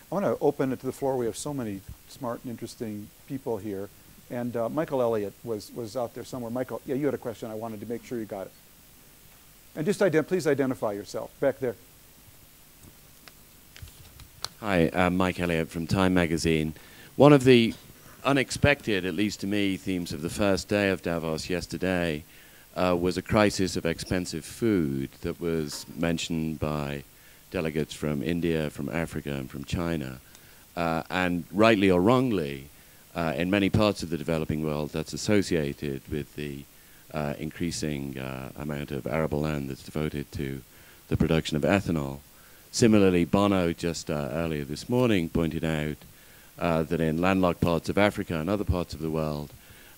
I want to open it to the floor. We have so many smart and interesting people here. And Michael Elliott was out there somewhere. Michael, yeah, you had a question. I wanted to make sure you got it. And just please identify yourself. Back there. Hi, I'm Mike Elliott from Time Magazine. One of the unexpected, at least to me, themes of the first day of Davos yesterday was a crisis of expensive food that was mentioned by delegates from India, from Africa, and from China. And rightly or wrongly, in many parts of the developing world, that's associated with the increasing amount of arable land that's devoted to the production of ethanol. Similarly, Bono just earlier this morning pointed out that in landlocked parts of Africa and other parts of the world,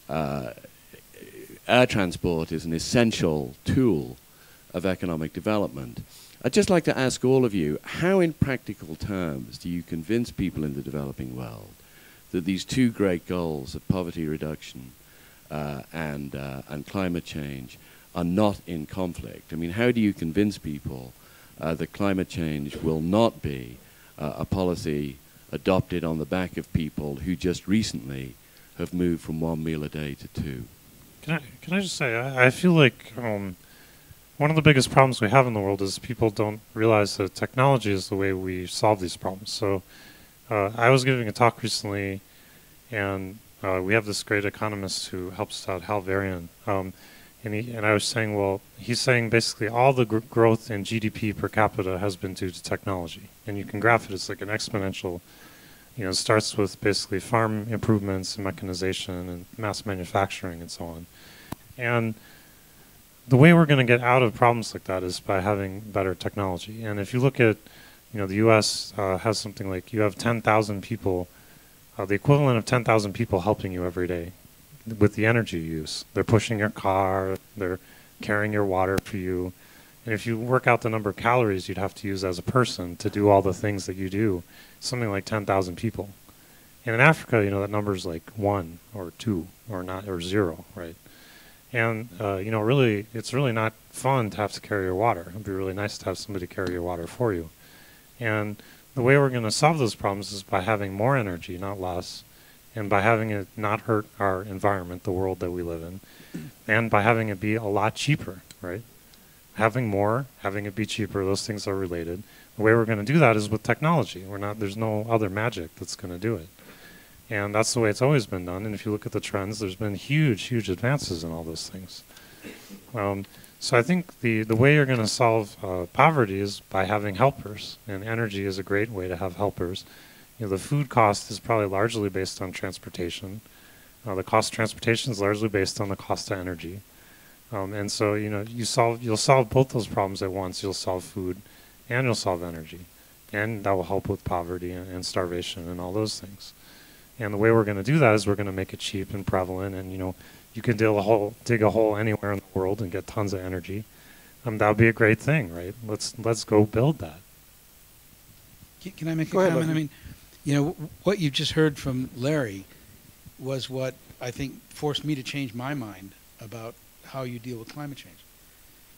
air transport is an essential tool of economic development. I'd just like to ask all of you, how in practical terms do you convince people in the developing world that these two great goals of poverty reduction and climate change are not in conflict? I mean, how do you convince people that climate change will not be a policy adopted on the back of people who just recently have moved from 1 meal a day to 2? Can I just say, I feel like one of the biggest problems we have in the world is people don't realize that technology is the way we solve these problems. So I was giving a talk recently, and we have this great economist who helps out, Hal Varian, and I was saying, well, he's saying basically all the growth in GDP per capita has been due to technology. And you can graph it, it's like an exponential, it starts with basically farm improvements and mechanization and mass manufacturing and so on. And the way we're going to get out of problems like that is by having better technology. And if you look at, the U.S. Has something like, you have 10,000 people, the equivalent of 10,000 people helping you every day with the energy use. They're pushing your car, they're carrying your water for you. And if you work out the number of calories you'd have to use as a person to do all the things that you do, something like 10,000 people. And in Africa, that number is like 1 or 2 or not, or 0, right? And, really, it's really not fun to have to carry your water. It'd be really nice to have somebody carry your water for you. And the way we're going to solve those problems is by having more energy, not less, and by having it not hurt our environment, the world that we live in, and by having it be a lot cheaper, right? Having more, having it be cheaper, those things are related. The way we're going to do that is with technology. There's no other magic that's going to do it. And that's the way it's always been done. And if you look at the trends, there's been huge, huge advances in all those things. So I think the way you're going to solve poverty is by having helpers. And energy is a great way to have helpers. The food cost is probably largely based on transportation. The cost of transportation is largely based on the cost of energy. And so, you'll solve both those problems at once. You'll solve food and you'll solve energy. And that will help with poverty and starvation and all those things. And the way we're going to do that is we're going to make it cheap and prevalent. And, you can dig a hole anywhere in the world and get tons of energy. That would be a great thing, right? Let's go build that. Can I make a comment? I mean, what you just heard from Larry was what I think forced me to change my mind about how you deal with climate change.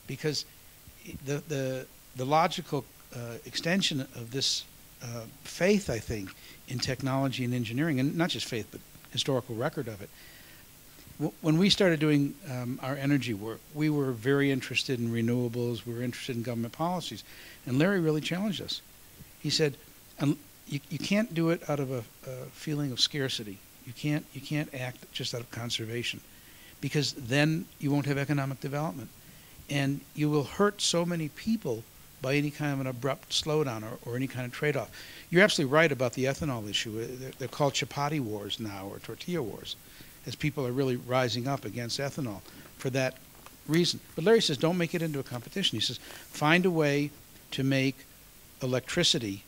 Because the logical extension of this faith, I think, in technology and engineering, and not just faith, but historical record of it. When we started doing our energy work, we were very interested in renewables, we were interested in government policies, and Larry really challenged us. He said, you can't do it out of a feeling of scarcity. You can't act just out of conservation, because then you won't have economic development. And you will hurt so many people by any kind of an abrupt slowdown or any kind of trade-off. You're absolutely right about the ethanol issue. They're called chapati wars now, or tortilla wars, as people are really rising up against ethanol for that reason. But Larry says, don't make it into a competition. He says, find a way to make electricity,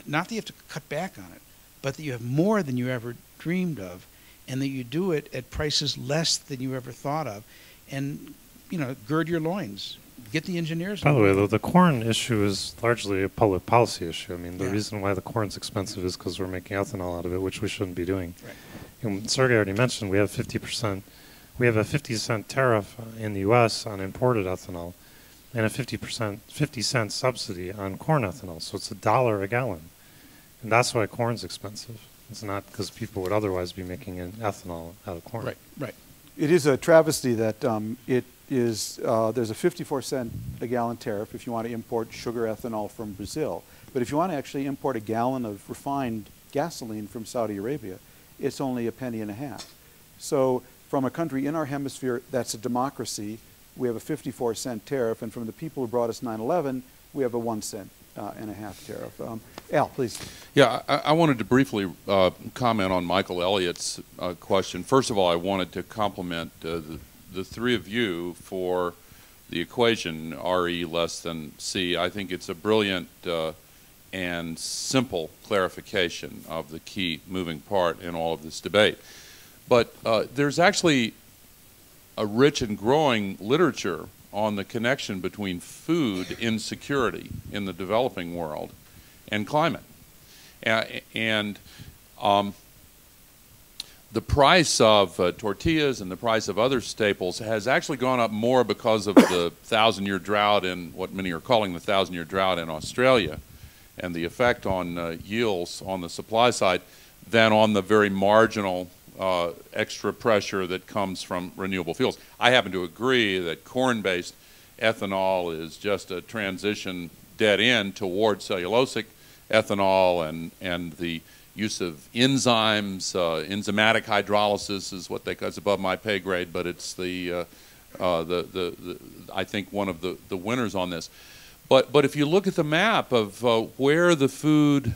not that you have to cut back on it, but that you have more than you ever dreamed of, and that you do it at prices less than you ever thought of, and gird your loins. Get the engineers. By the way, the corn issue is largely a public policy issue. I mean, the reason why the corn's expensive is because we're making ethanol out of it, which we shouldn't be doing. Right. And Sergey already mentioned we have 50%. We have a 50-cent tariff in the U.S. on imported ethanol, and a 50 cent subsidy on corn ethanol. So it's $1 a gallon. And that's why corn's expensive. It's not because people would otherwise be making ethanol out of corn. Right, right. It is a travesty that there's a 54-cent a gallon tariff if you want to import sugar ethanol from Brazil. But if you want to actually import a gallon of refined gasoline from Saudi Arabia, it's only a penny and a half. So from a country in our hemisphere that's a democracy, we have a 54-cent tariff, and from the people who brought us 9/11, we have a 1 cent and a half tariff. Al, please. Yeah, I wanted to briefly comment on Michael Elliott's question. First of all, I wanted to compliment the three of you for the equation RE less than C. I think it's a brilliant and simple clarification of the key moving part in all of this debate. But there's actually a rich and growing literature on the connection between food insecurity in the developing world and climate. And the price of tortillas and the price of other staples has actually gone up more because of the 1,000-year drought in what many are calling the 1,000-year drought in Australia and the effect on yields on the supply side than on the very marginal extra pressure that comes from renewable fuels. I happen to agree that corn-based ethanol is just a transition dead end towards cellulosic ethanol, and the use of enzymes, enzymatic hydrolysis is what they call. It's above my pay grade, but it's I think one of the winners on this. But if you look at the map of where the food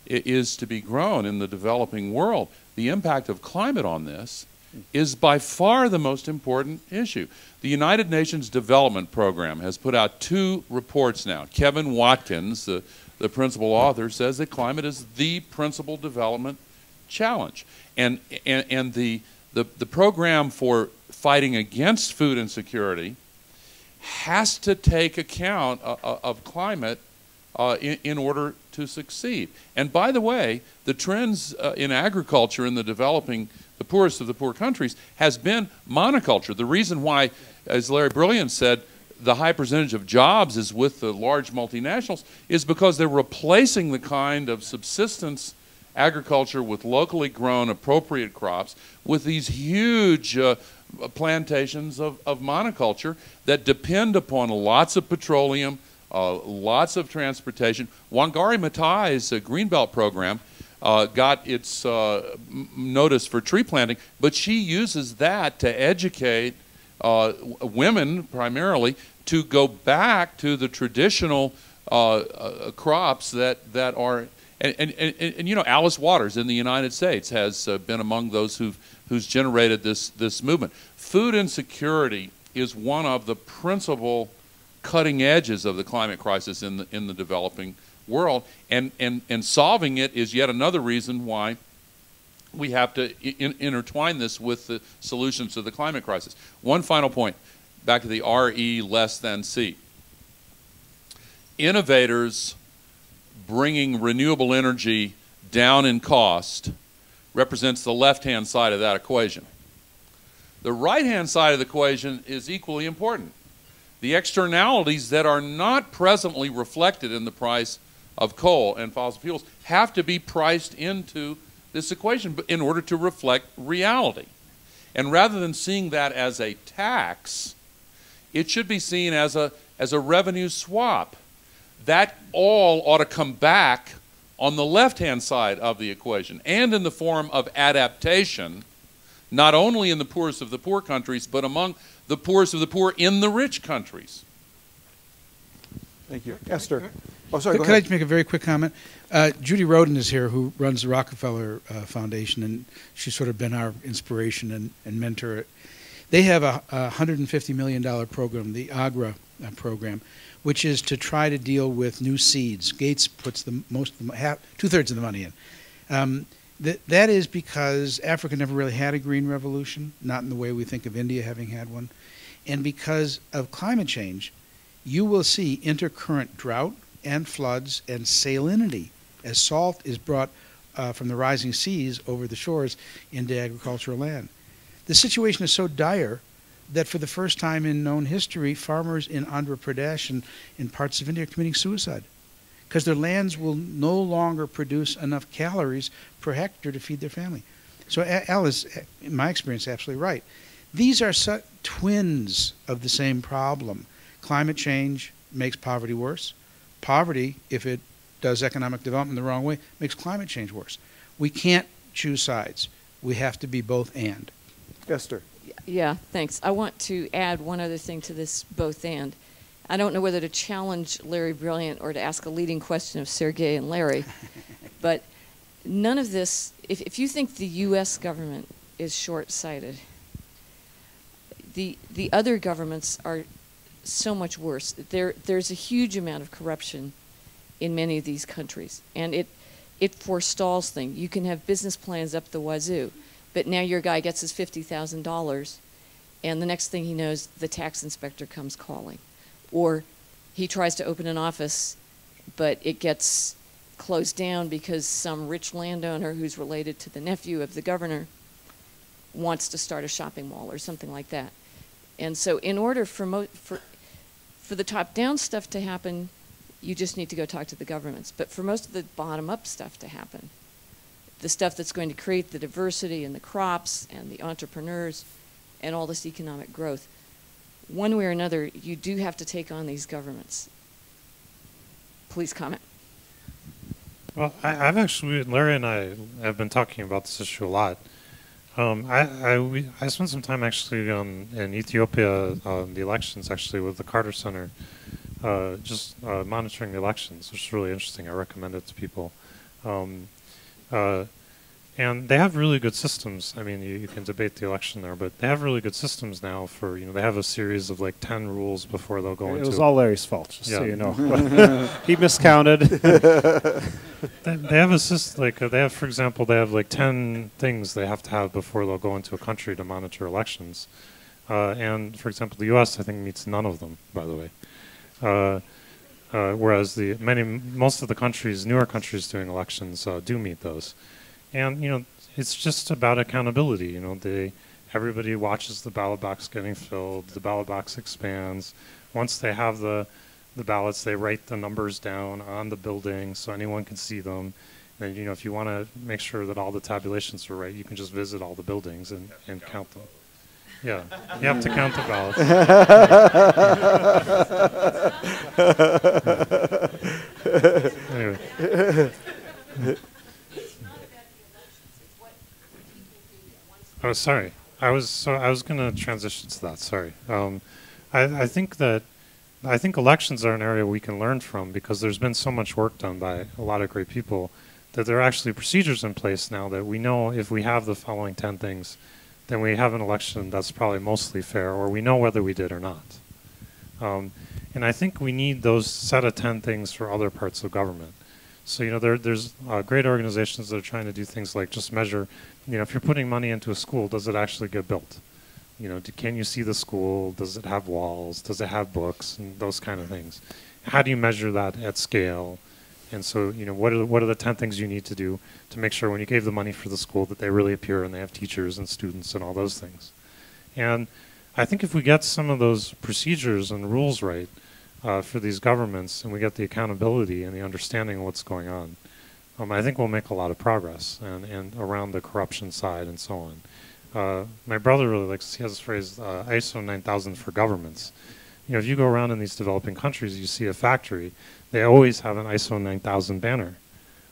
is to be grown in the developing world, the impact of climate on this is by far the most important issue. The United Nations Development Program has put out 2 reports now. Kevin Watkins, the principal author, says that climate is the principal development challenge. And the program for fighting against food insecurity has to take account of climate in order to succeed. And by the way, the trends in agriculture in the poorest of the poor countries has been monoculture. The reason why, as Larry Brilliant said, the high percentage of jobs is with the large multinationals is because they're replacing the kind of subsistence agriculture with locally grown appropriate crops with these huge plantations of monoculture that depend upon lots of petroleum, lots of transportation. Wangari Maatai's Greenbelt program got its notice for tree planting, but she uses that to educate women primarily to go back to the traditional crops that are, and you know, Alice Waters in the United States has been among those who's generated this movement. Food insecurity is one of the principal cutting edges of the climate crisis in the developing world, and solving it is yet another reason why we have to intertwine this with the solutions to the climate crisis. One final point, back to the RE less than C. Innovators bringing renewable energy down in cost represents the left-hand side of that equation. The right-hand side of the equation is equally important. The externalities that are not presently reflected in the price of coal and fossil fuels have to be priced into this equation in order to reflect reality. And rather than seeing that as a tax, it should be seen as a revenue swap. That all ought to come back on the left-hand side of the equation, and in the form of adaptation, not only in the poorest of the poor countries, but among the poorest of the poor in the rich countries. Thank you. Esther. Oh, sorry, Could I just make a very quick comment? Judy Roden is here, who runs the Rockefeller Foundation, and she's sort of been our inspiration and mentor. They have a $150 million program, the AGRA program, which is to try to deal with new seeds. Gates puts two-thirds of the money in. That is because Africa never really had a green revolution, not in the way we think of India having had one. And because of climate change, you will see intercurrent drought and floods and salinity as salt is brought from the rising seas over the shores into agricultural land. The situation is so dire that for the first time in known history, farmers in Andhra Pradesh and in parts of India are committing suicide because their lands will no longer produce enough calories per hectare to feed their family. So Al is, in my experience, absolutely right. These are twins of the same problem. Climate change makes poverty worse. Poverty, if it does economic development the wrong way, makes climate change worse. We can't choose sides. We have to be both and. Esther. Yeah, thanks. I want to add one other thing to this both and. I don't know whether to challenge Larry Brilliant or to ask a leading question of Sergey and Larry, but none of this, if you think the U.S. government is short-sighted, the other governments are so much worse. There's a huge amount of corruption in many of these countries, and it forestalls things. You can have business plans up the wazoo, but now your guy gets his $50,000, and the next thing he knows, the tax inspector comes calling. Or he tries to open an office, but it gets closed down because some rich landowner who's related to the nephew of the governor wants to start a shopping mall or something like that. And so in order for the top-down stuff to happen, you just need to go talk to the governments. But for most of the bottom-up stuff to happen, the stuff that's going to create the diversity and the crops and the entrepreneurs and all this economic growth, one way or another, you do have to take on these governments. Please comment. Well, I've actually, Larry and I have been talking about this issue a lot. I spent some time actually in Ethiopia, the elections actually with the Carter Center, just monitoring the elections, which is really interesting. I recommend it to people. And they have really good systems. I mean, you can debate the election there, but they have really good systems now for, they have a series of like 10 rules before they'll go into... It was all Larry's fault, just so you know. He miscounted. They have a system, like, they have, for example, they have like 10 things they have to have before they'll go into a country to monitor elections. And, for example, the U.S., I think, meets none of them, by the way. Whereas most of the countries, newer countries doing elections do meet those. And, it's just about accountability. Everybody watches the ballot box getting filled. The ballot box expands. Once they have the ballots, they write the numbers down on the building so anyone can see them. And, if you want to make sure that all the tabulations are right, you can just visit all the buildings and count them. Yeah, you have to count the ballots. Anyway. Oh, sorry. I was going to transition to that. Sorry. I think elections are an area we can learn from because there's been so much work done by a lot of great people that there are actually procedures in place now that we know if we have the following 10 things, then we have an election that's probably mostly fair, or we know whether we did or not. And I think we need those set of 10 things for other parts of government. So, there's great organizations that are trying to do things like just measure, if you're putting money into a school, does it actually get built? Can you see the school? Does it have walls? Does it have books? And those kind of things. How do you measure that at scale? And so, what are the 10 things you need to do to make sure when you gave the money for the school that they really appear and they have teachers and students and all those things? And I think if we get some of those procedures and rules right for these governments and we get the accountability and the understanding of what's going on, I think we'll make a lot of progress and around the corruption side and so on. My brother really likes, he has this phrase, ISO 9000 for governments. If you go around in these developing countries, you see a factory, they always have an ISO 9000 banner,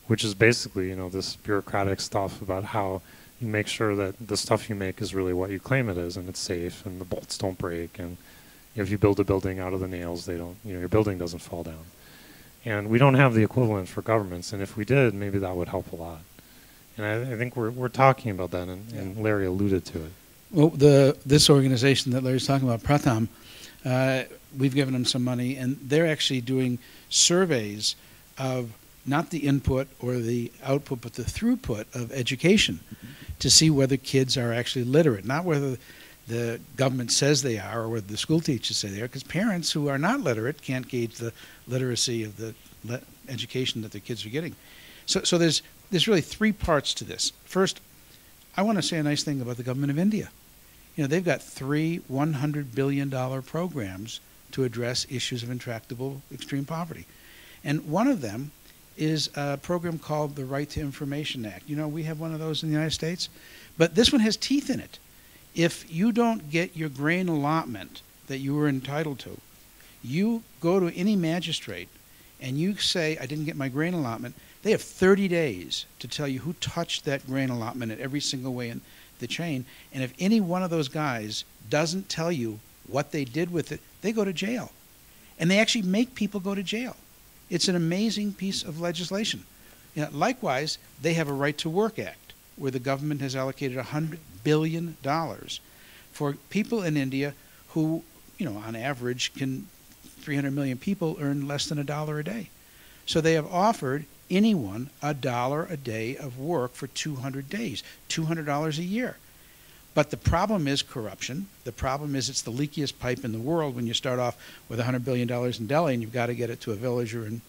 which is basically, this bureaucratic stuff about how you make sure that the stuff you make is really what you claim it is and it's safe and the bolts don't break and if you build a building out of the nails, they don't, your building doesn't fall down. And we don't have the equivalent for governments, and if we did, maybe that would help a lot. And I think we're talking about that, and Larry alluded to it. Well, this organization that Larry's talking about, Pratham, we've given them some money, and they're actually doing surveys of not the input or the output, but the throughput of education to see whether kids are actually literate, not whether the government says they are or whether the school teachers say they are, because parents who are not literate can't gauge the literacy of the education that their kids are getting. So there's really 3 parts to this. First, I want to say a nice thing about the government of India. They've got 3 $100 billion programs to address issues of intractable extreme poverty. And one of them is a program called the Right to Information Act. You know, we have one of those in the United States, but this one has teeth in it. If you don't get your grain allotment that you were entitled to, you go to any magistrate and you say, I didn't get my grain allotment, they have 30 days to tell you who touched that grain allotment at every single way in the chain. And if any one of those guys doesn't tell you what they did with it, they go to jail. And they actually make people go to jail. It's an amazing piece of legislation. You know, likewise, they have a Right to Work Act, where the government has allocated $100 billion for people in India who, you know, on average, 300 million people earn less than $1 a day. So they have offered anyone $1 a day of work for 200 days, $200 a year. But the problem is corruption. The problem is it's the leakiest pipe in the world when you start off with $100 billion in Delhi and you've got to get it to a village or in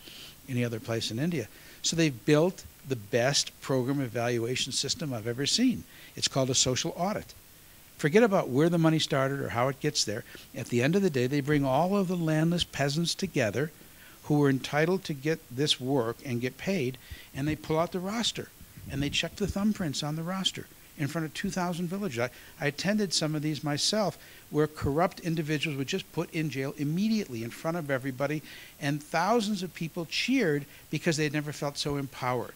any other place in India. So they've built the best program evaluation system I've ever seen. It's called a social audit. Forget about where the money started or how it gets there. At the end of the day, they bring all of the landless peasants together who are entitled to get this work and get paid, and they pull out the roster, and they check the thumbprints on the roster in front of 2,000 villages. I attended some of these myself where corrupt individuals were just put in jail immediately in front of everybody, and thousands of people cheered because they'd never felt so empowered.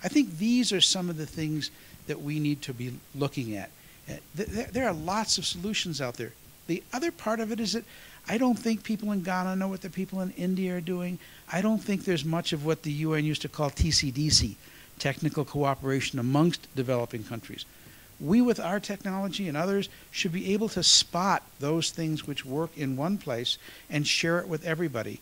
I think these are some of the things that we need to be looking at. There are lots of solutions out there. The other part of it is that I don't think people in Ghana know what the people in India are doing. I don't think there's much of what the UN used to call TCDC, technical cooperation amongst developing countries. We, with our technology and others, should be able to spot those things which work in one place and share it with everybody.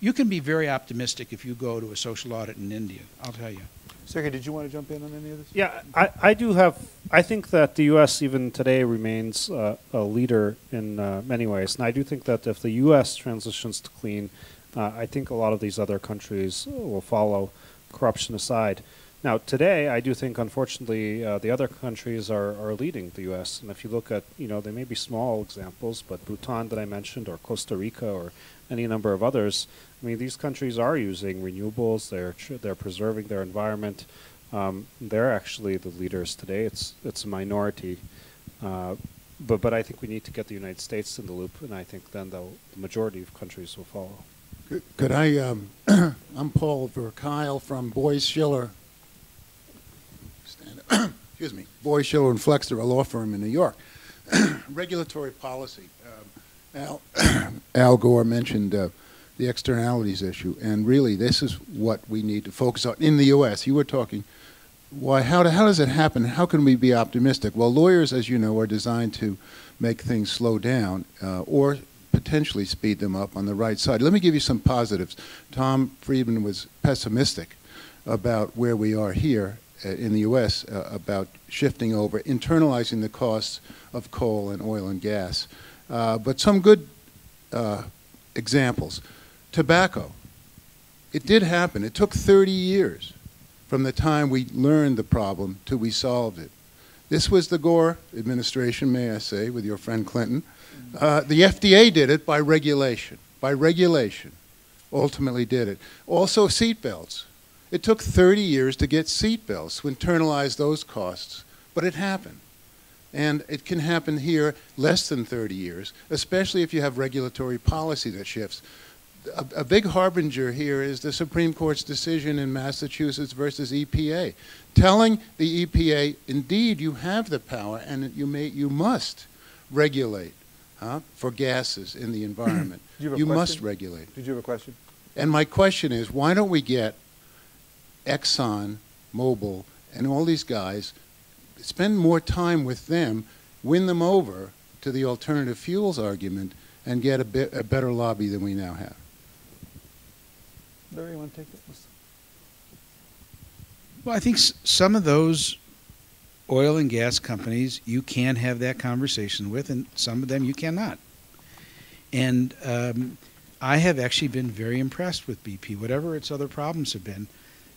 You can be very optimistic if you go to a social audit in India, I'll tell you. Sergey, did you want to jump in on any of this? Yeah, I do have. I think that the U.S. even today remains a leader in many ways, and I do think that if the U.S. transitions to clean, I think a lot of these other countries will follow, corruption aside. Now, today, I do think, unfortunately, the other countries are leading the U.S. And if you look at, you know, they may be small examples, but Bhutan that I mentioned, or Costa Rica, or any number of others, I mean, these countries are using renewables. They're preserving their environment. They're actually the leaders today. It's a minority, but I think we need to get the United States in the loop, and I think then the majority of countries will follow. Could I? I'm Paul Verkyle from Boyce Schiller. Excuse me, Boyce Schiller and Flexner, a law firm in New York. Regulatory policy. Al Gore mentioned the externalities issue, and really this is what we need to focus on in the U.S. You were talking, why? How does it happen? How can we be optimistic? Well, lawyers, as you know, are designed to make things slow down or potentially speed them up on the right side. Let me give you some positives. Tom Friedman was pessimistic about where we are here in the U.S. About shifting over, internalizing the costs of coal and oil and gas. But some good examples. Tobacco. It did happen. It took 30 years from the time we learned the problem till we solved it. This was the Gore administration, may I say, with your friend Clinton. The FDA did it by regulation. By regulation, ultimately did it. Also, seatbelts. It took 30 years to get seatbelts, to internalize those costs, but it happened. And it can happen here less than 30 years, especially if you have regulatory policy that shifts. A big harbinger here is the Supreme Court's decision in Massachusetts versus EPA, telling the EPA, indeed, you have the power and you must regulate for gases in the environment. You must regulate. Did you have a question? And my question is, why don't we get Exxon, Mobil, and all these guys, spend more time with them, win them over to the alternative fuels argument, and get a better lobby than we now have? Larry, you want to take this? Well, I think some of those oil and gas companies you can have that conversation with, and some of them you cannot. And I have actually been very impressed with BP. Whatever its other problems have been,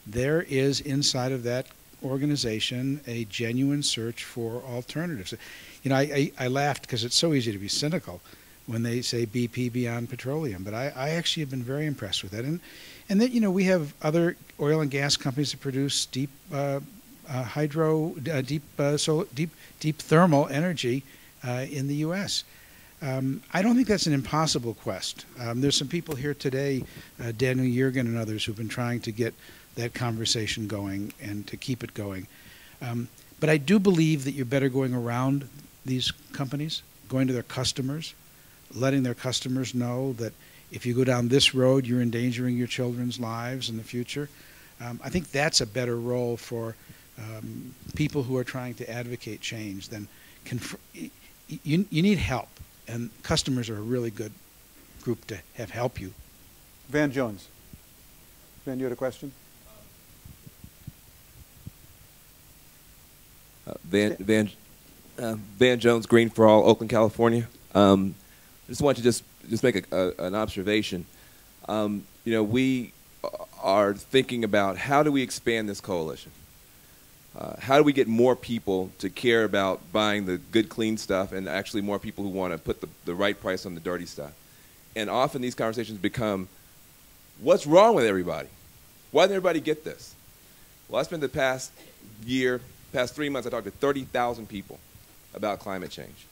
there is inside of that organization a genuine search for alternatives. You know, I laughed because it's so easy to be cynical, when they say BP beyond petroleum. But I actually have been very impressed with that. And then, you know, we have other oil and gas companies that produce deep deep thermal energy in the U.S. I don't think that's an impossible quest. There's some people here today, Daniel Yergin and others, who've been trying to get that conversation going and to keep it going. But I do believe that you're better going around these companies, going to their customers, letting their customers know that if you go down this road, you're endangering your children's lives in the future. I think that's a better role for people who are trying to advocate change than you need help, and customers are a really good group to have help you. Van Jones. Van, you had a question? Van Jones, Green for All, Oakland, California. I just want to just make an observation. You know, we are thinking about how do we expand this coalition? How do we get more people to care about buying the good, clean stuff, and actually more people who want to put the right price on the dirty stuff? And often these conversations become, what's wrong with everybody? Why doesn't everybody get this? Well, I spent the past 3 months, I talked to 30,000 people about climate change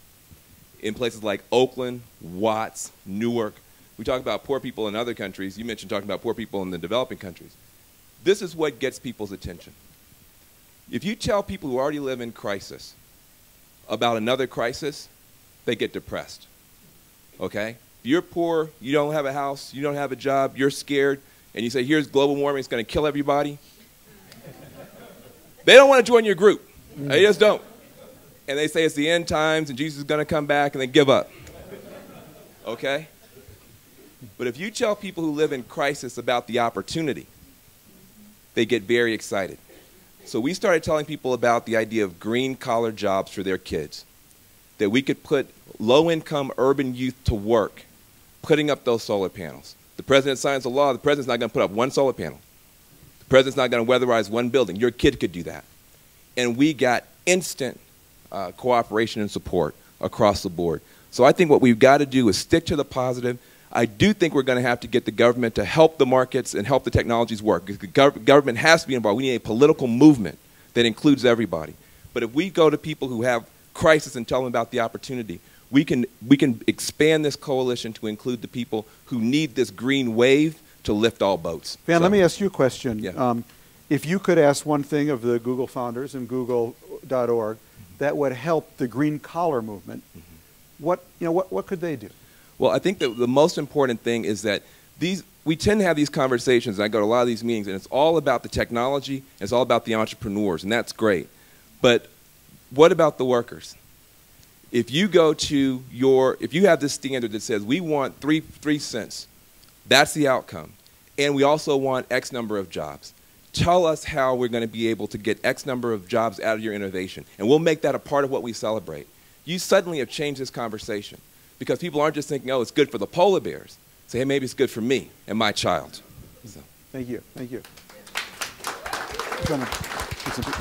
in places like Oakland, Watts, Newark. We talk about poor people in other countries. You mentioned talking about poor people in the developing countries. This is what gets people's attention. If you tell people who already live in crisis about another crisis, they get depressed, okay? If you're poor, you don't have a house, you don't have a job, you're scared, and you say, here's global warming, it's going to kill everybody, they don't want to join your group. They just don't. And they say it's the end times and Jesus is going to come back, and they give up, okay? But if you tell people who live in crisis about the opportunity, they get very excited. So we started telling people about the idea of green-collar jobs for their kids, that we could put low-income urban youth to work putting up those solar panels. The president signs a law, the president's not going to put up one solar panel. The president's not going to weatherize one building. Your kid could do that. And we got instant cooperation and support across the board. So I think what we've got to do is stick to the positive. I do think we're going to have to get the government to help the markets and help the technologies work. The government has to be involved. We need a political movement that includes everybody. But if we go to people who have crisis and tell them about the opportunity, we can expand this coalition to include the people who need this green wave to lift all boats. Van, so, let me ask you a question. Yeah. If you could ask one thing of the Google founders and Google.org that would help the green collar movement, what could they do? Well, I think that the most important thing is that we tend to have these conversations, and I go to a lot of these meetings, and it's all about the technology, it's all about the entrepreneurs, and that's great. But what about the workers? If you go to if you have this standard that says we want 3 cents, that's the outcome. And we also want X number of jobs. Tell us how we're going to be able to get X number of jobs out of your innovation, and we'll make that a part of what we celebrate. You suddenly have changed this conversation because people aren't just thinking, oh, it's good for the polar bears. Say, hey, maybe it's good for me and my child. So. Thank you. Thank you.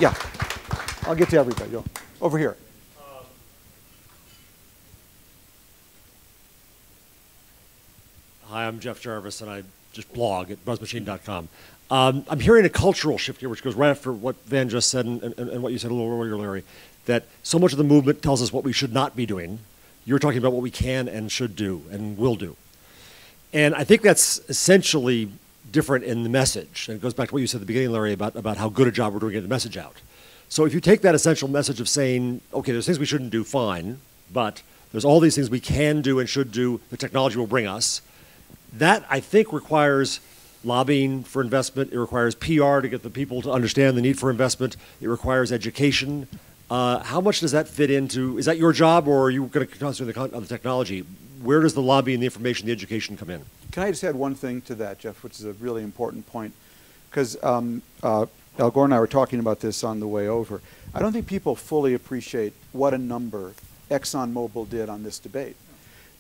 Yeah. I'll get to everybody. Over here. Hi, I'm Jeff Jarvis, and I just blog at buzzmachine.com. I'm hearing a cultural shift here, which goes right after what Van just said and what you said a little earlier, Larry, that so much of the movement tells us what we should not be doing. You're talking about what we can and should do and will do. And I think that's essentially different in the message. And it goes back to what you said at the beginning, Larry, about how good a job we're doing getting the message out. So if you take that essential message of saying, okay, there's things we shouldn't do, fine, but there's all these things we can do and should do, the technology will bring us, that, I think, requires lobbying for investment. It requires PR to get the people to understand the need for investment. It requires education. How much does that fit into, is that your job, or are you going to concentrate on the technology? Where does the lobbying, the information, the education come in? Can I just add one thing to that, Jeff, which is a really important point? Because Al Gore and I were talking about this on the way over. I don't think people fully appreciate what a number ExxonMobil did on this debate.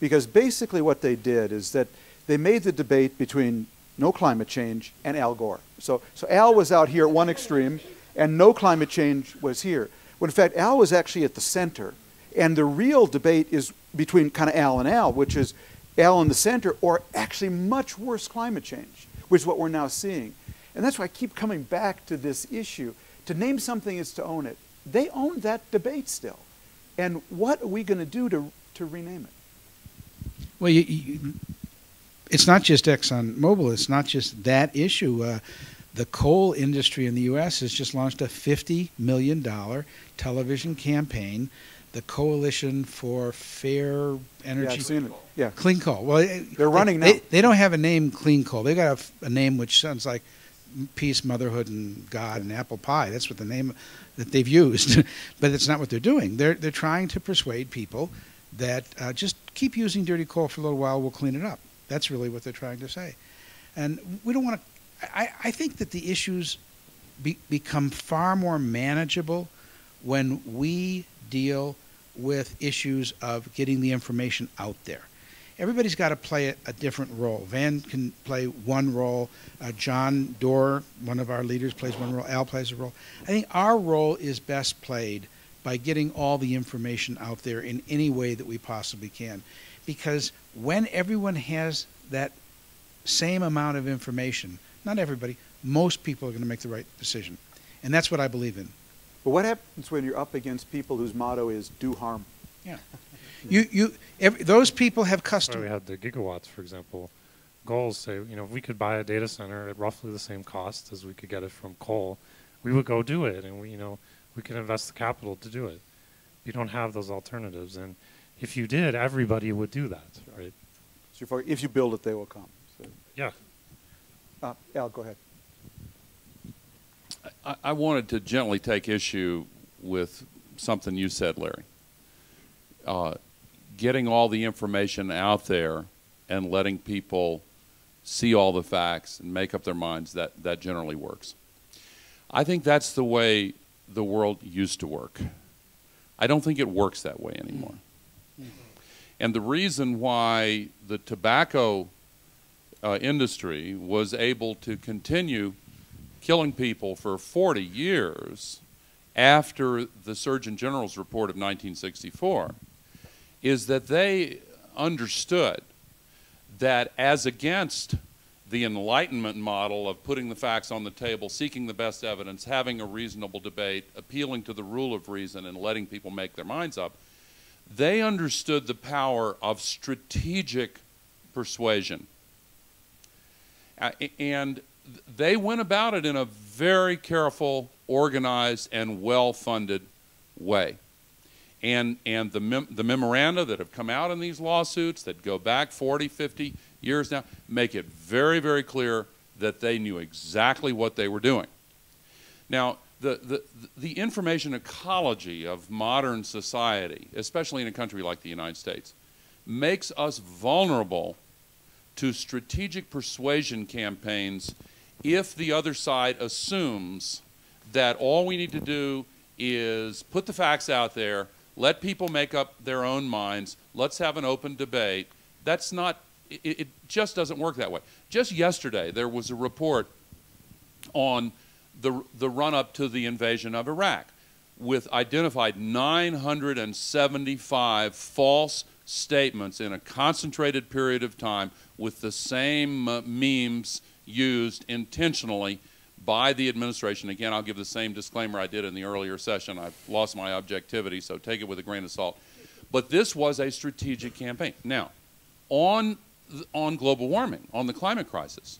Because basically what they did is that they made the debate between no climate change and Al Gore. So Al was out here at one extreme, and no climate change was here. When in fact, Al was actually at the center. And the real debate is between kind of Al and Al, which is Al in the center, or actually much worse climate change, which is what we're now seeing. And that's why I keep coming back to this issue. To name something is to own it. They own that debate still. And what are we going to do to rename it? Well, it's not just ExxonMobil. It's not just that issue. The coal industry in the U.S. has just launched a $50 million television campaign, the Coalition for Fair Energy. Yeah, I've seen it. Yeah. Clean Coal. Well, they're running now. They don't have a name, Clean Coal. They've got a name which sounds like peace, motherhood, and God and apple pie. That's what the name that they've used, but it's not what they're doing. They're trying to persuade people that just keep using dirty coal for a little while, we'll clean it up. That's really what they're trying to say. And we don't want to. I think that the issues become far more manageable when we deal with issues of getting the information out there. Everybody's got to play a different role. Van can play one role. John Doerr, one of our leaders, plays one role. Al plays a role. I think our role is best played by getting all the information out there in any way that we possibly can. Because when everyone has that same amount of information, not everybody, most people are going to make the right decision. And that's what I believe in. But what happens when you're up against people whose motto is do harm? Yeah. Those people have custom. We had the gigawatts, for example. Goals say, if we could buy a data center at roughly the same cost as we could get it from coal, we would go do it, and we could invest the capital to do it. You don't have those alternatives, and if you did, everybody would do that, right? So if you build it, they will come. So. Yeah. Al, go ahead. I wanted to gently take issue with something you said, Larry. Getting all the information out there and letting people see all the facts and make up their minds, that generally works. I think that's the way the world used to work. I don't think it works that way anymore. And the reason why the tobacco industry was able to continue killing people for 40 years after the Surgeon General's report of 1964 is that they understood that, as against the Enlightenment model of putting the facts on the table, seeking the best evidence, having a reasonable debate, appealing to the rule of reason, and letting people make their minds up, they understood the power of strategic persuasion. And they went about it in a very careful, organized, and well-funded way. And the memoranda that have come out in these lawsuits that go back 40, 50 years now make it very, very clear that they knew exactly what they were doing. Now, the information ecology of modern society, especially in a country like the United States, makes us vulnerable to strategic persuasion campaigns if the other side assumes that all we need to do is put the facts out there, let people make up their own minds, let's have an open debate. That's not, it just doesn't work that way. Just yesterday, there was a report on the run-up to the invasion of Iraq with identified 975 false statements in a concentrated period of time with the same memes used intentionally by the administration. Again, I'll give the same disclaimer I did in the earlier session. I've lost my objectivity, so take it with a grain of salt. But this was a strategic campaign. Now, on global warming, on the climate crisis,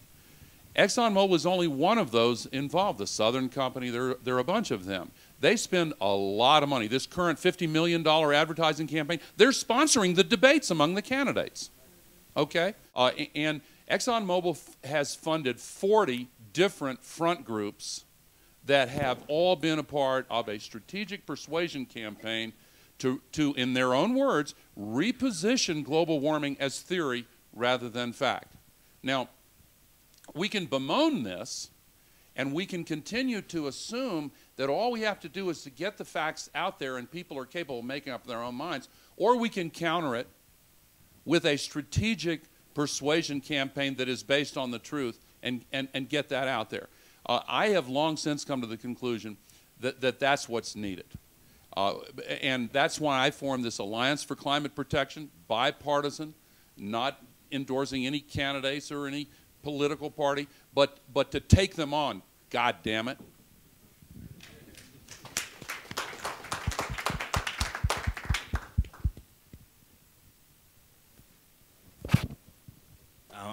ExxonMobil is only one of those involved. The Southern Company, there are a bunch of them. They spend a lot of money. This current $50 million advertising campaign, they're sponsoring the debates among the candidates. Okay? And ExxonMobil has funded 40 different front groups that have all been a part of a strategic persuasion campaign to, in their own words, reposition global warming as theory rather than fact. Now, we can bemoan this, and we can continue to assume that all we have to do is to get the facts out there and people are capable of making up their own minds, or we can counter it with a strategic persuasion campaign that is based on the truth and get that out there. I have long since come to the conclusion that that's what's needed. And that's why I formed this Alliance for Climate Protection, bipartisan, not endorsing any candidates or any political party, but to take them on, God damn it.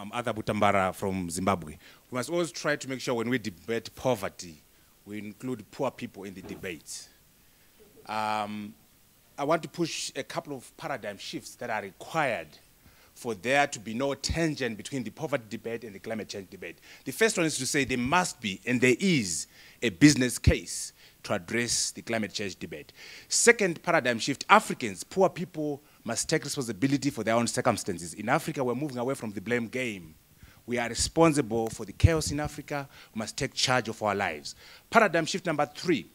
Arthur Butambara from Zimbabwe. We must always try to make sure when we debate poverty, we include poor people in the debate. I want to push a couple of paradigm shifts that are required for there to be no tangent between the poverty debate and the climate change debate. The first one is to say there must be, and there is, a business case to address the climate change debate. Second paradigm shift, Africans, poor people, must take responsibility for their own circumstances. In Africa, we're moving away from the blame game. We are responsible for the chaos in Africa. We must take charge of our lives. Paradigm shift number 3,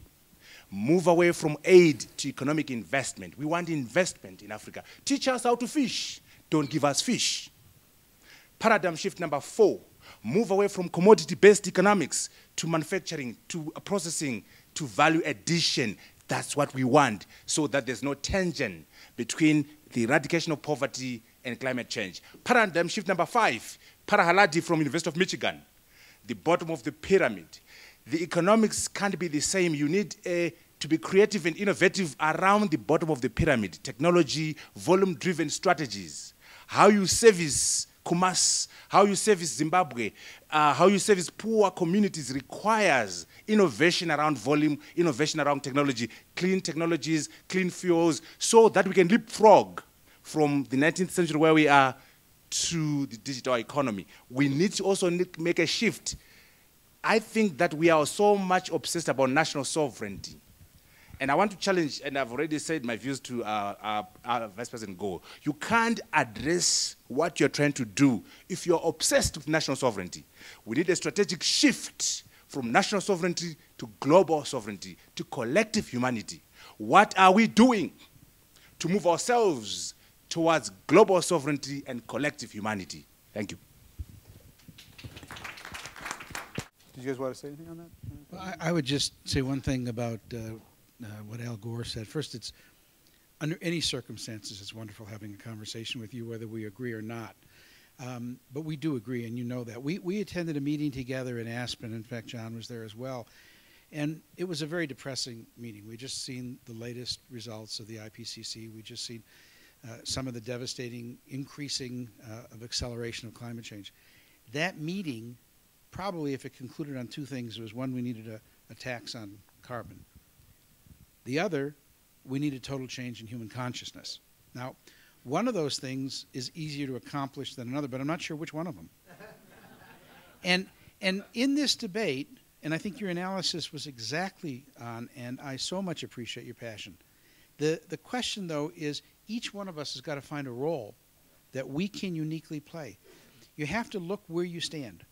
move away from aid to economic investment. We want investment in Africa. Teach us how to fish. Don't give us fish. Paradigm shift number 4, move away from commodity-based economics to manufacturing, to processing, to value addition. That's what we want, so that there's no tension between the eradication of poverty and climate change. Paradigm shift number 5, Parahaladi from University of Michigan, the bottom of the pyramid. The economics can't be the same. You need to be creative and innovative around the bottom of the pyramid. Technology, volume-driven strategies. How you service Kumasi, how you service Zimbabwe, how you service poor communities requires innovation around volume, innovation around technology, clean technologies, clean fuels, so that we can leapfrog from the 19th century where we are to the digital economy. We need to also make a shift. I think that we are so much obsessed about national sovereignty. And I want to challenge, and I've already said my views to our Vice President Gore. You can't address what you're trying to do if you're obsessed with national sovereignty. We need a strategic shift from national sovereignty to global sovereignty, to collective humanity. What are we doing to move ourselves towards global sovereignty and collective humanity? Thank you. Did you guys want to say anything on that? Well, I would just say one thing about what Al Gore said. First, it's under any circumstances, it's wonderful having a conversation with you, whether we agree or not. But we do agree, and you know that. We attended a meeting together in Aspen. In fact, John was there as well. And it was a very depressing meeting. We just seen the latest results of the IPCC. We just seen some of the devastating increasing of acceleration of climate change. That meeting, probably if it concluded on 2 things, was one, we needed a tax on carbon. The other, we needed total change in human consciousness. Now, one of those things is easier to accomplish than another, but I'm not sure which one of them. And in this debate, and I think your analysis was exactly on, and I so much appreciate your passion. The question, though, is each one of us has got to find a role that we can uniquely play. You have to look where you stand.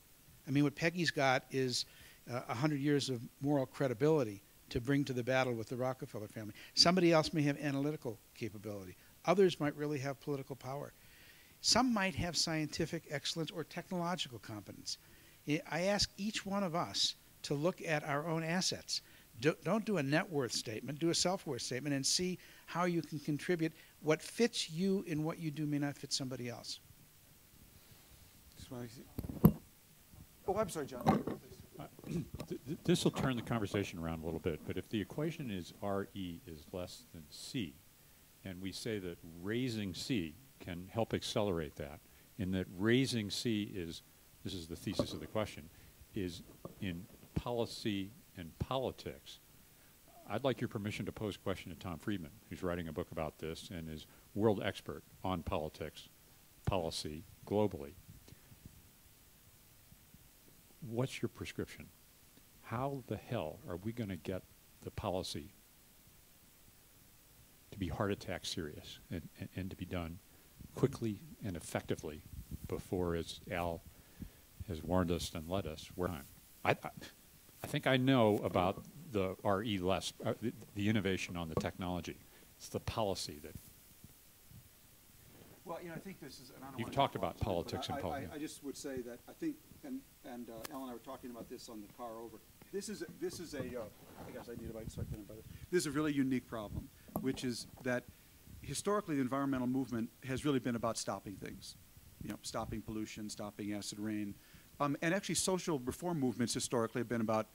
I mean, what Peggy's got is 100 years of moral credibility to bring to the battle with the Rockefeller family. Somebody else may have analytical capability. Others might really have political power. Some might have scientific excellence or technological competence. I ask each one of us to look at our own assets. Don't do a net worth statement, do a self-worth statement and see how you can contribute. What fits you in what you do may not fit somebody else. Oh, I'm sorry, John. This will turn the conversation around a little bit, but if the equation is RE is less than C, and we say that raising C can help accelerate that, and that raising C is, this is the thesis of the question, is in policy and politics, I'd like your permission to pose a question to Tom Friedman, who's writing a book about this and is world expert on politics, policy, globally. What's your prescription? How the hell are we going to get the policy to be heart attack serious and to be done quickly and effectively before, as Al has warned us and led us, we're time? I think I know about the RE less, the innovation on the technology. It's the policy that. Well, you know, I think this is. And I don't You've want to talked about politics and I politics. I just would say that I think, and Al and I were talking about this on the car over. This is a I guess I need a mic so I can invite it. This is a really unique problem, which is that historically the environmental movement has really been about stopping things, stopping pollution, stopping acid rain, and actually social reform movements historically have been about,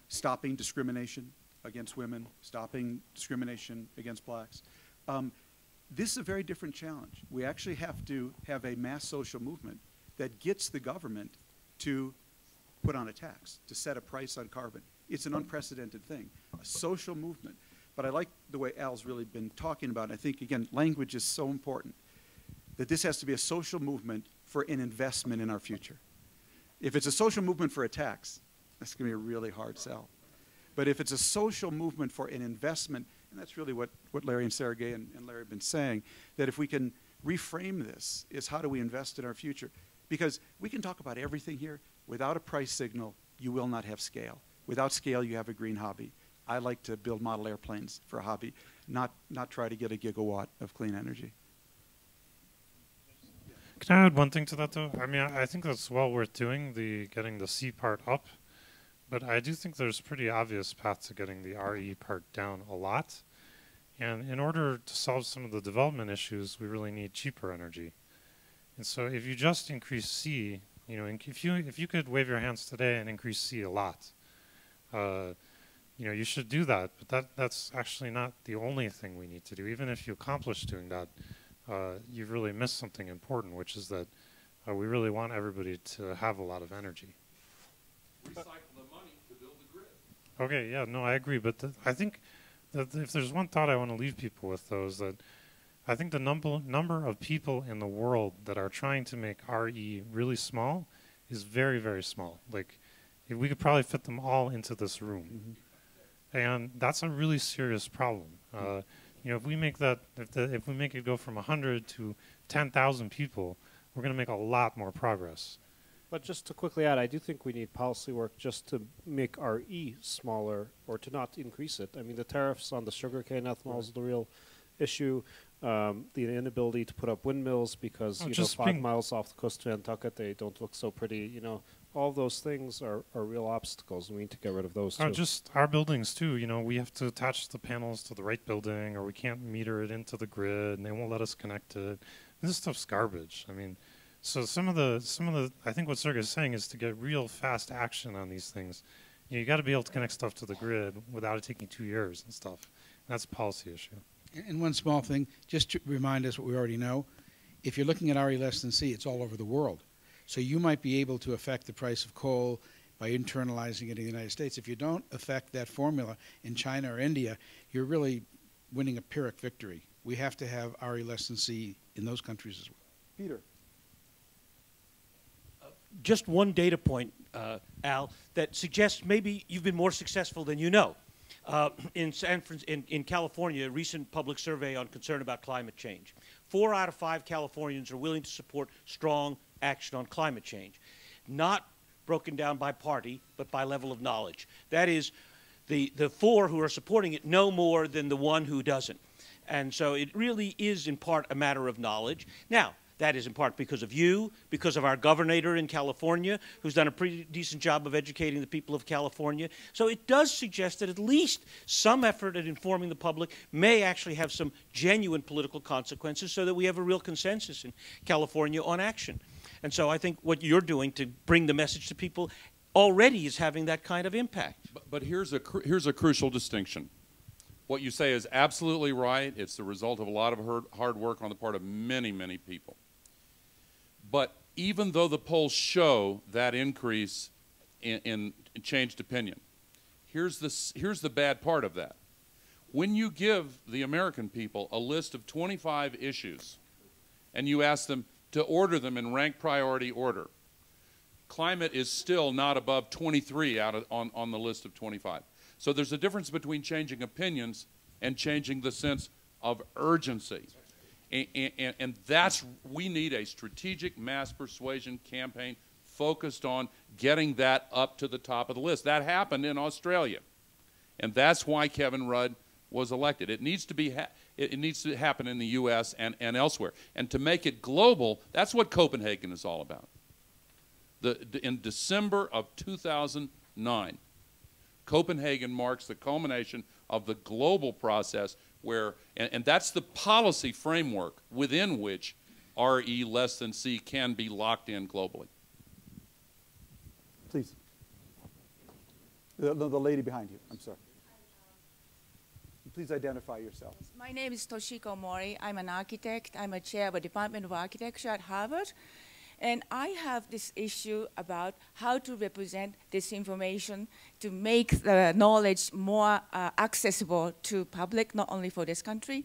stopping discrimination against women, stopping discrimination against blacks. This is a very different challenge. We actually have to have a mass social movement that gets the government to put on a tax, to set a price on carbon. It's an unprecedented thing, a social movement. But I like the way Al's really been talking about it. I think, again, language is so important, that this has to be a social movement for an investment in our future. If it's a social movement for a tax, that's going to be a really hard sell. But if it's a social movement for an investment, and that's really what Larry and Sergey and Larry have been saying, that if we can reframe this, is how do we invest in our future? Because we can talk about everything here. Without a price signal, you will not have scale. Without scale, you have a green hobby. I like to build model airplanes for a hobby, not try to get a gigawatt of clean energy. Can I add one thing to that, though? I mean, I think that's well worth doing, getting the C part up. But I do think there's a pretty obvious path to getting the RE part down a lot. And in order to solve some of the development issues, we really need cheaper energy. And so if you just increase C, if you could wave your hands today and increase C a lot, you should do that. But that's actually not the only thing we need to do. Even if you accomplish doing that, you've really missed something important, which is that we really want everybody to have a lot of energy. Recycle the money to build the grid. Okay, yeah, no, I agree. But I think that if there's one thought I want to leave people with, though, is that I think the number of people in the world that are trying to make RE really small is very, very small. Like, we could probably fit them all into this room. And that's a really serious problem. If we make if we make it go from 100 to 10,000 people, we're going to make a lot more progress. But just to quickly add, I do think we need policy work just to make RE smaller or to not increase it. I mean, the tariffs on the sugarcane ethanol is the real issue. The inability to put up windmills because 5 miles off the coast of Nantucket they don't look so pretty. All those things are real obstacles, and we need to get rid of those too. Just our buildings too. We have to attach the panels to the right building, or we can't meter it into the grid, and they won't let us connect it. This stuff's garbage. I mean, so some of the I think what Sergey is saying is to get real fast action on these things. You got to be able to connect stuff to the grid without it taking 2 years and stuff. And that's a policy issue. And one small thing, just to remind us what we already know, if you're looking at RE less than C, it's all over the world. So you might be able to affect the price of coal by internalizing it in the United States. If you don't affect that formula in China or India, you're really winning a Pyrrhic victory. We have to have RE less than C in those countries as well. Peter. Just one data point, Al, that suggests maybe you've been more successful than you know. In California, a recent public survey on concern about climate change. 4 out of 5 Californians are willing to support strong action on climate change, not broken down by party, but by level of knowledge. That is, the 4 who are supporting it know more than the 1 who doesn't. And so it really is in part a matter of knowledge. Now, that is in part because of you, because of our governor in California, who's done a pretty decent job of educating the people of California. So it does suggest that at least some effort at informing the public may actually have some genuine political consequences so that we have a real consensus in California on action. And so I think what you're doing to bring the message to people already is having that kind of impact. But here's a crucial distinction. What you say is absolutely right. It's the result of a lot of hard work on the part of many, many people. But even though the polls show that increase in changed opinion, here's the bad part of that. When you give the American people a list of 25 issues and you ask them to order them in rank priority order, climate is still not above 23 on the list of 25. So there's a difference between changing opinions and changing the sense of urgency. And we need a strategic mass persuasion campaign focused on getting that up to the top of the list. That happened in Australia. And that's why Kevin Rudd was elected. It needs to happen in the U.S. and elsewhere. And to make it global, that's what Copenhagen is all about. In December of 2009, Copenhagen marks the culmination of the global process where, and that's the policy framework within which RE less than C can be locked in globally. Please. The lady behind you, I'm sorry. Please identify yourself. My name is Toshiko Mori. I'm an architect. I'm a chair of a Department of Architecture at Harvard. And I have this issue about how to represent this information to make the knowledge more accessible to public, not only for this country,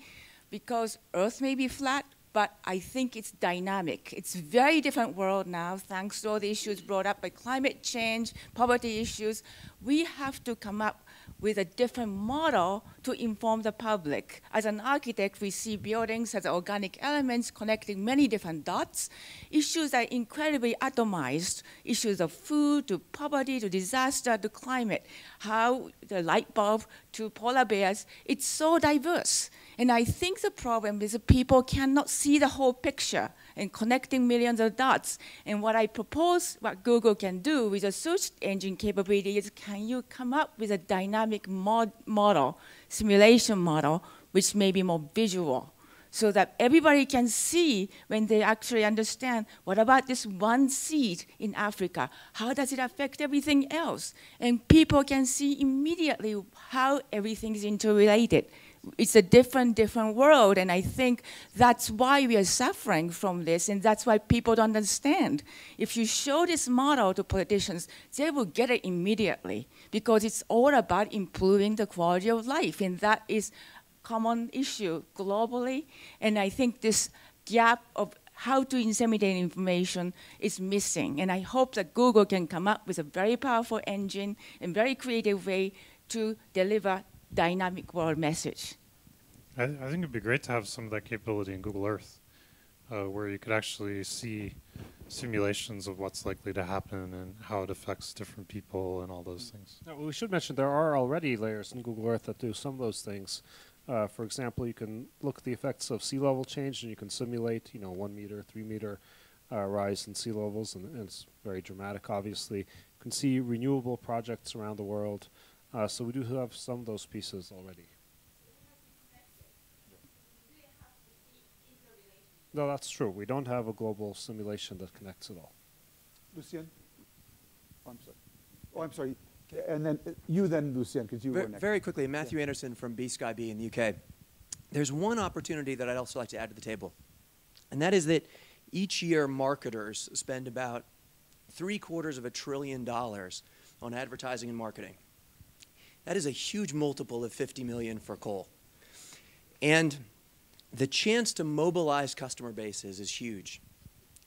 because Earth may be flat, but I think it's dynamic. It's a very different world now, thanks to all the issues brought up by climate change, poverty issues. We have to come up with a different model to inform the public. As an architect, we see buildings as organic elements connecting many different dots. Issues are incredibly atomized, issues of food, to poverty, to disaster, to climate, how the light bulb to polar bears. It's so diverse. And I think the problem is that people cannot see the whole picture and connecting millions of dots. And what I propose, what Google can do with a search engine capability is, can you come up with a dynamic model, simulation model, which may be more visual, so that everybody can see when they actually understand, what about this one seed in Africa? How does it affect everything else? And people can see immediately how everything is interrelated. It's a different world, and I think that's why we are suffering from this, and that's why people don't understand. If you show this model to politicians, they will get it immediately, because it's all about improving the quality of life, and that is a common issue globally, and I think this gap of how to disseminate information is missing, and I hope that Google can come up with a very powerful engine and very creative way to deliver dynamic world message. I think it'd be great to have some of that capability in Google Earth, where you could actually see simulations of what's likely to happen and how it affects different people and all those things. Now, we should mention there are already layers in Google Earth that do some of those things. For example, you can look at the effects of sea level change, and you can simulate, 1 meter, 3 meter rise in sea levels, and it's very dramatic, obviously. You can see renewable projects around the world. So we do have some of those pieces already. No, that's true. We don't have a global simulation that connects it all. Lucien? Oh, I'm sorry. Oh, I'm sorry. And then you then, Lucien, because you were next. Very quickly, Matthew Anderson from B-Sky-B in the UK. There's one opportunity that I'd also like to add to the table, and that is that each year marketers spend about $750 billion on advertising and marketing. That is a huge multiple of 50 million for coal. And the chance to mobilize customer bases is huge.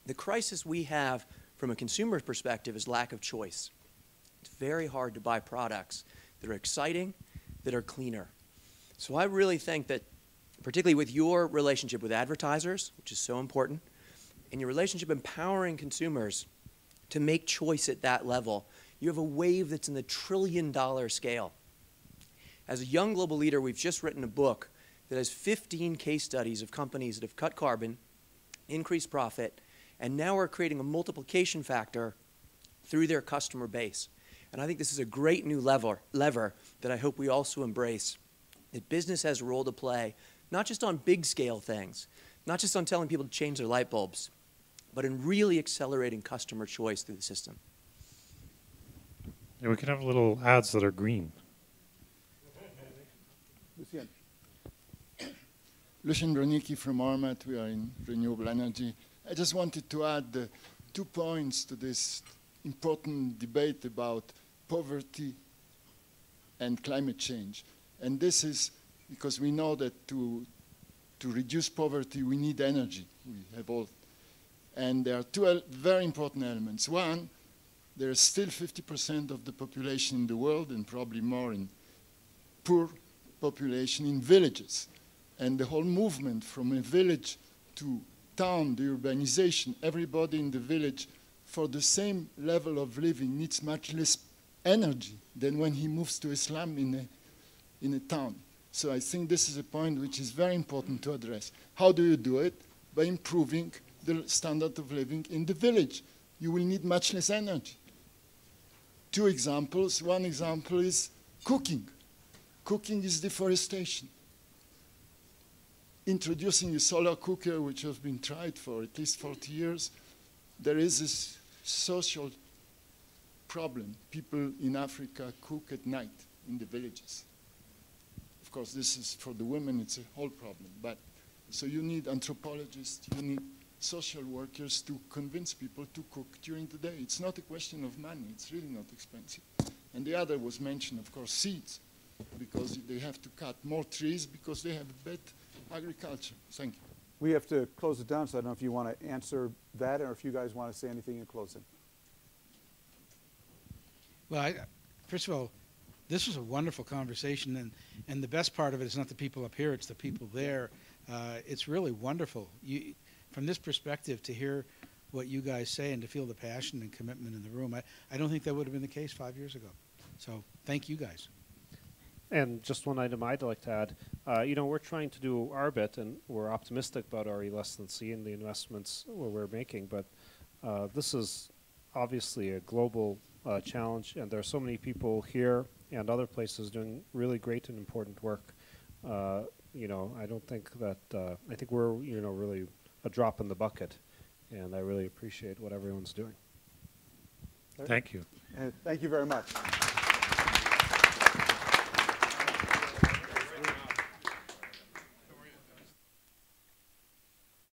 The crisis we have from a consumer perspective is lack of choice. It's very hard to buy products that are exciting, that are cleaner. So I really think that, particularly with your relationship with advertisers, which is so important, and your relationship empowering consumers to make choice at that level, you have a wave that's in the $1 trillion scale. As a young global leader, we've just written a book that has 15 case studies of companies that have cut carbon, increased profit, and now are creating a multiplication factor through their customer base. And I think this is a great new lever that I hope we also embrace, that business has a role to play, not just on big scale things, not just on telling people to change their light bulbs, but in really accelerating customer choice through the system. Yeah, we could have little ads that are green. Lucien. Lucien Bronicki from Ormat. We are in renewable energy. I just wanted to add 2 points to this important debate about poverty and climate change. And this is because we know that to reduce poverty, we need energy. We have all. And there are two very important elements. One, there is still 50% of the population in the world, and probably more in poor population in villages. And the whole movement from a village to town, the urbanization, everybody in the village for the same level of living needs much less energy than when he moves to a slum in a town. So I think this is a point which is very important to address. How do you do it? By improving the standard of living in the village. You will need much less energy. 2 examples. One example is Cooking. Cooking is deforestation. Introducing a solar cooker, which has been tried for at least 40 years, there is this social problem. People in Africa cook at night in the villages. Of course, this is for the women, it's a whole problem. But so you need anthropologists, you need social workers to convince people to cook during the day. It's not a question of money, it's really not expensive. And the other was mentioned, of course, seeds, because they have to cut more trees because they have bad agriculture. Thank you. We have to close it down, so I don't know if you want to answer that or if you guys want to say anything in closing. Well, first of all, this was a wonderful conversation, and the best part of it is not the people up here, it's the people there. It's really wonderful. From this perspective, to hear what you guys say and to feel the passion and commitment in the room, I don't think that would have been the case 5 years ago. So thank you guys. And just one item I'd like to add, we're trying to do our bit, and we're optimistic about RE less than C and the investments we're making, but this is obviously a global challenge, and there are so many people here and other places doing really great and important work. I don't think that, I think we're, really a drop in the bucket, and I really appreciate what everyone's doing. Thank you. And thank you very much.